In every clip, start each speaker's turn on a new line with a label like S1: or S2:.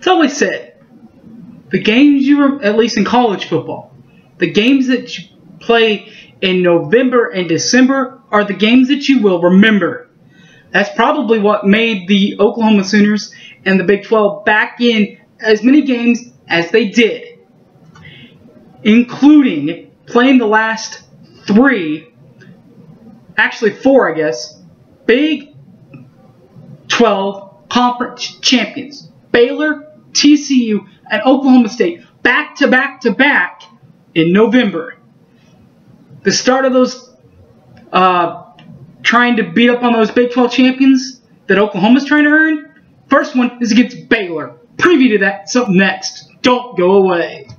S1: It's always said, the games at least in college football, the games that you play in November and December are the games that you will remember. That's probably what made the Oklahoma Sooners and the Big 12 back in as many games as they did, including playing the last 3, actually 4, I guess, Big 12 conference champions, Baylor, TCU, and Oklahoma State, back to back to back in November. The start of those trying to beat up on those Big 12 champions that Oklahoma's trying to earn. First one is against Baylor. Preview to that, it's up next. Don't go away.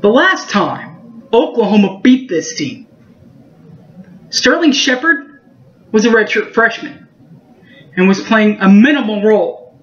S1: The last time Oklahoma beat this team, Sterling Shepard was a redshirt freshman and was playing a minimal role.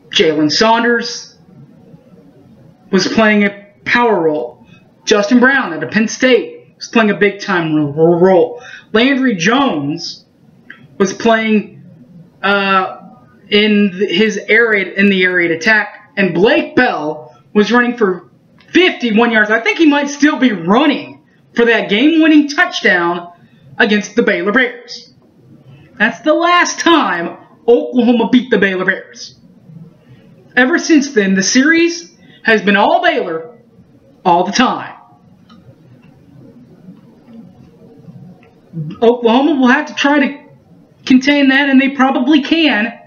S1: Jalen Saunders was playing a power role. Justin Brown at Penn State was playing a big-time role. Landry Jones was playing in the air attack, and Blake Bell was running for 51 yards. I think he might still be running for that game-winning touchdown against the Baylor Bears. That's the last time Oklahoma beat the Baylor Bears. Ever since then, the series has been all Baylor all the time. Oklahoma will have to try to contain that, and they probably can,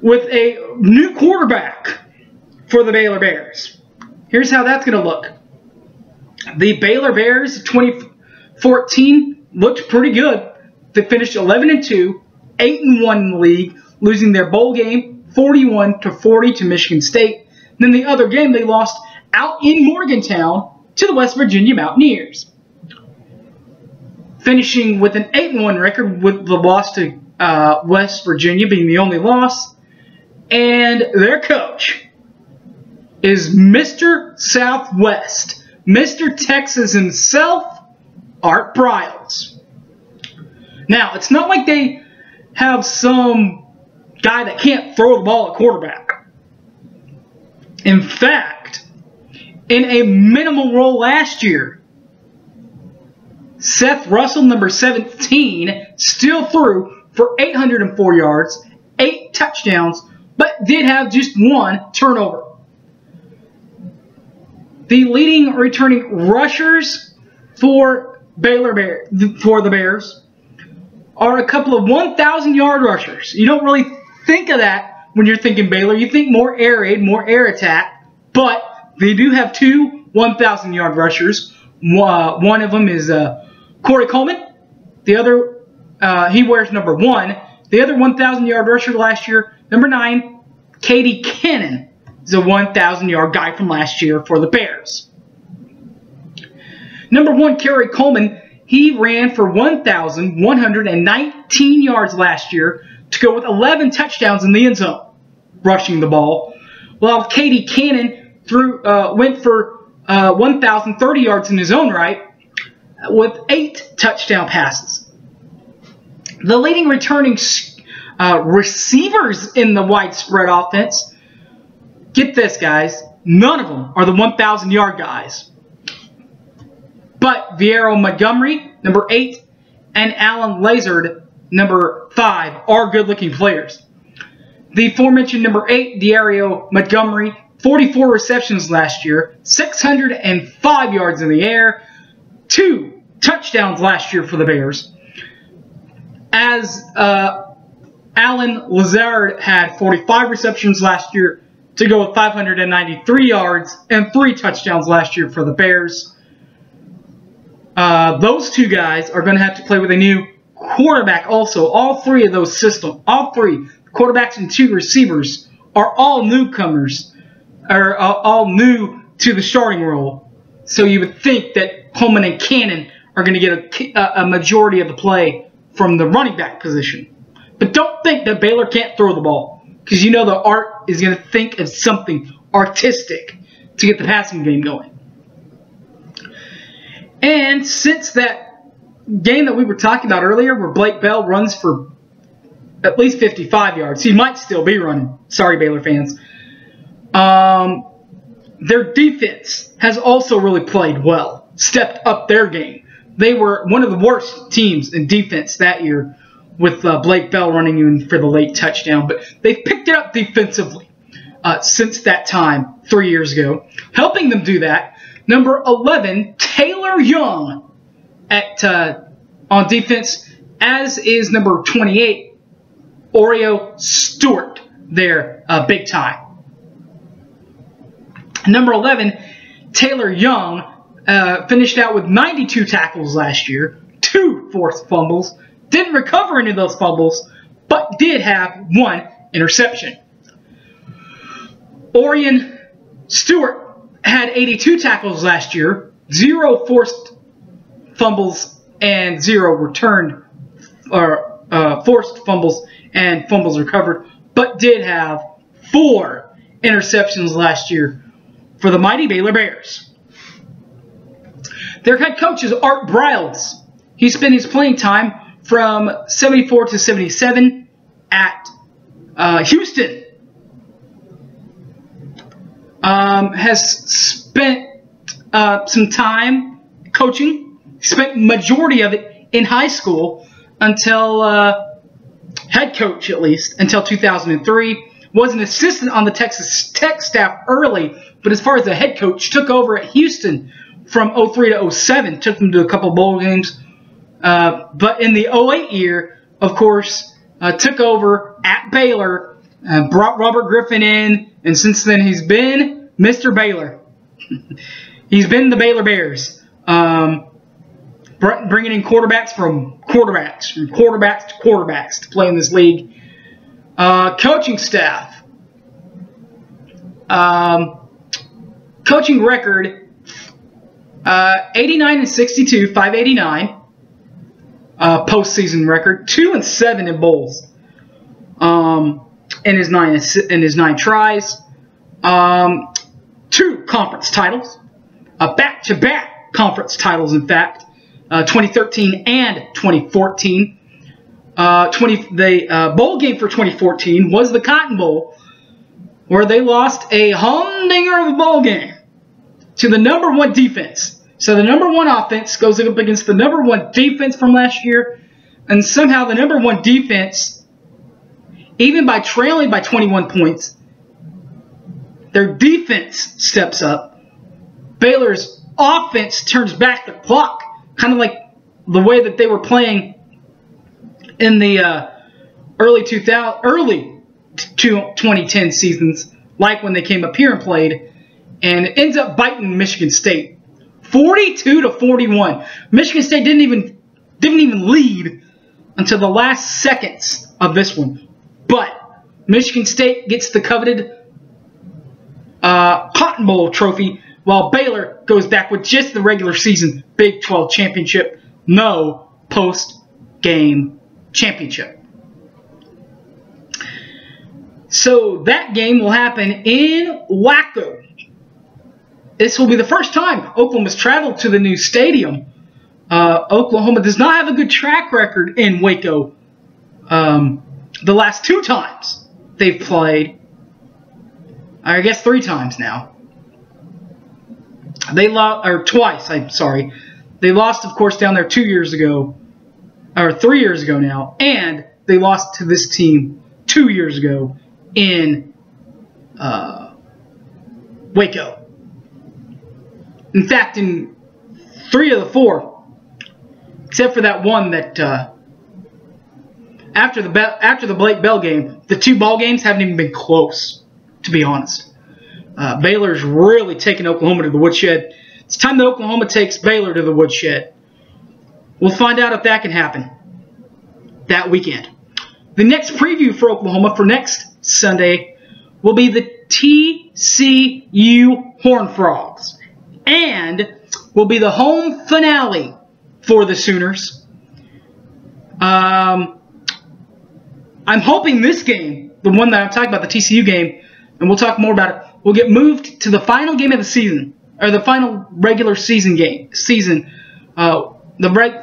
S1: with a new quarterback for the Baylor Bears. Here's how that's going to look. The Baylor Bears 2014 looked pretty good. They finished 11-2, 8-1 in the league, losing their bowl game 41-40 to Michigan State. Then the other game they lost out in Morgantown to the West Virginia Mountaineers, finishing with an 8-1 record, with the loss to West Virginia being the only loss. And their coach is Mr. Southwest, Mr. Texas himself, Art Briles. Now, it's not like they have some guy that can't throw the ball at quarterback. In fact, in a minimal role last year, Seth Russell, number 17, still threw for 804 yards, 8 touchdowns, but did have just 1 turnover. The leading returning rushers for the Bears are a couple of 1,000-yard rushers. You don't really think of that when you're thinking Baylor. You think more air raid, more air attack, but they do have 2 1,000-yard rushers. One of them is Corey Coleman. The other, he wears number 1. The other 1,000-yard rusher last year, number 9, Katie Cannon, is a 1,000-yard guy from last year for the Bears. Number 1, Kerry Coleman, he ran for 1,119 yards last year to go with 11 touchdowns in the end zone, rushing the ball, while Katie Cannon went for 1,030 yards in his own right with 8 touchdown passes. The leading returning receivers in the widespread offense, get this, guys, none of them are the 1,000-yard guys. But Viero Montgomery, number 8, and Alan Lazard, number 5, are good-looking players. The aforementioned number 8, Viero Montgomery, 44 receptions last year, 605 yards in the air, 2 touchdowns last year for the Bears. As Alan Lazard had 45 receptions last year to go with 593 yards and 3 touchdowns last year for the Bears. Those 2 guys are going to have to play with a new quarterback also. All 3 of those systems, all 3 quarterbacks and 2 receivers are all newcomers, or all new to the starting role. So you would think that Coleman and Cannon are going to get a majority of the play from the running back position. But don't think that Baylor can't throw the ball, because you know the art is going to think of something artistic to get the passing game going. And since that game that we were talking about earlier, where Blake Bell runs for at least 55 yards, he might still be running. Sorry, Baylor fans. Their defense has also really played well, stepped up their game. They were one of the worst teams in defense that year, with Blake Bell running in for the late touchdown. But they've picked it up defensively since that time 3 years ago. Helping them do that, number 11, Taylor Young on defense, as is number 28, Oreo Stewart there big time. Number 11, Taylor Young finished out with 92 tackles last year, 2 forced fumbles. Didn't recover any of those fumbles, but did have 1 interception. Orion Stewart had 82 tackles last year, 0 forced fumbles and 0 returned, or forced fumbles and fumbles recovered, but did have 4 interceptions last year for the mighty Baylor Bears. Their head coach is Art Briles. He spent his playing time from 74 to 77 at Houston. Has spent some time coaching. Spent majority of it in high school until head coach, at least, until 2003. Was an assistant on the Texas Tech staff early, but as far as the head coach, took over at Houston from 03 to 07. Took them to a couple bowl games. But in the 08 year, of course, took over at Baylor, brought Robert Griffin in, and since then he's been Mr. Baylor. He's been the Baylor Bears, bringing in quarterbacks to play in this league. Coaching staff, coaching record, 89 and 62, 589. Postseason record, 2-7 in bowls. In his 9 tries, 2 conference titles, back-to-back conference titles, in fact, 2013 and 2014. The bowl game for 2014 was the Cotton Bowl, where they lost a humdinger of a bowl game to the number 1 defense. So the number 1 offense goes up against the number 1 defense from last year, and somehow the number 1 defense, even by trailing by 21 points, their defense steps up. Baylor's offense turns back the clock, kind of like the way that they were playing in the early 2010 seasons, like when they came up here and played, and it ends up biting Michigan State. 42-41. Michigan State didn't even lead until the last seconds of this one. But Michigan State gets the coveted Cotton Bowl trophy, while Baylor goes back with just the regular season Big 12 championship, no post-game championship. So that game will happen in Waco. This will be the first time Oklahoma's traveled to the new stadium. Oklahoma does not have a good track record in Waco. The last 2 times they've played, I guess 3 times now. They lost, or twice, I'm sorry. They lost, of course, down there 2 years ago, or 3 years ago now, and they lost to this team 2 years ago in Waco. In fact, in 3 of the 4, except for that one that after the Blake Bell game, the 2 ball games haven't even been close, to be honest. Baylor's really taken Oklahoma to the woodshed. It's time that Oklahoma takes Baylor to the woodshed. We'll find out if that can happen that weekend. The next preview for Oklahoma for next Sunday will be the TCU Horned Frogs, and will be the home finale for the Sooners. I'm hoping this game, the one that I'm talking about, the TCU game, and we'll talk more about it, will get moved to the final game of the season, or the final regular season game.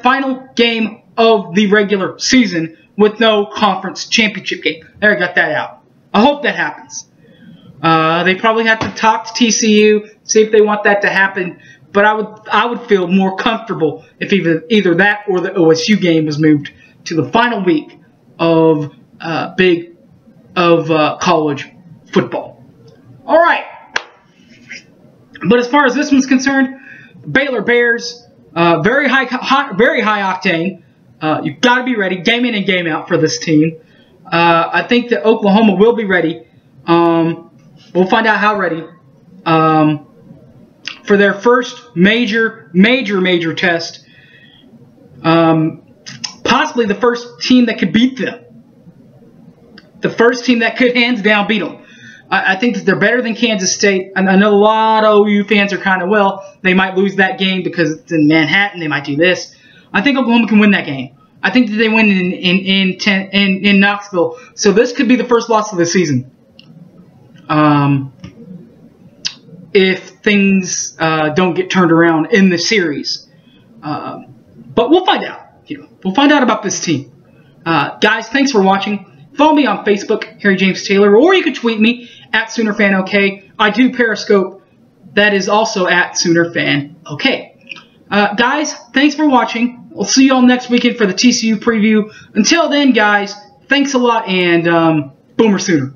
S1: Final game of the regular season with no conference championship game. There, I got that out. I hope that happens. They probably have to talk to TCU, see if they want that to happen. But I would feel more comfortable if either that or the OSU game was moved to the final week of college football. All right. But as far as this one's concerned, Baylor Bears, very high octane. You've got to be ready, game in and game out for this team. I think that Oklahoma will be ready. We'll find out how ready. For their first major test. Possibly the first team that could beat them. The first team that could hands down beat them. I think that they're better than Kansas State. And I know a lot of OU fans are kind of, well, they might lose that game because it's in Manhattan. They might do this. I think Oklahoma can win that game. I think that they win in Knoxville. So this could be the first loss of the season. If things don't get turned around in the series. But we'll find out. We'll find out about this team. Guys, thanks for watching. Follow me on Facebook, Harry James Taylor, or you can tweet me at SoonerFanOK. I do Periscope. That is also at SoonerFanOK. Guys, thanks for watching. We'll see you all next weekend for the TCU preview. Until then, guys, thanks a lot, and Boomer Sooner.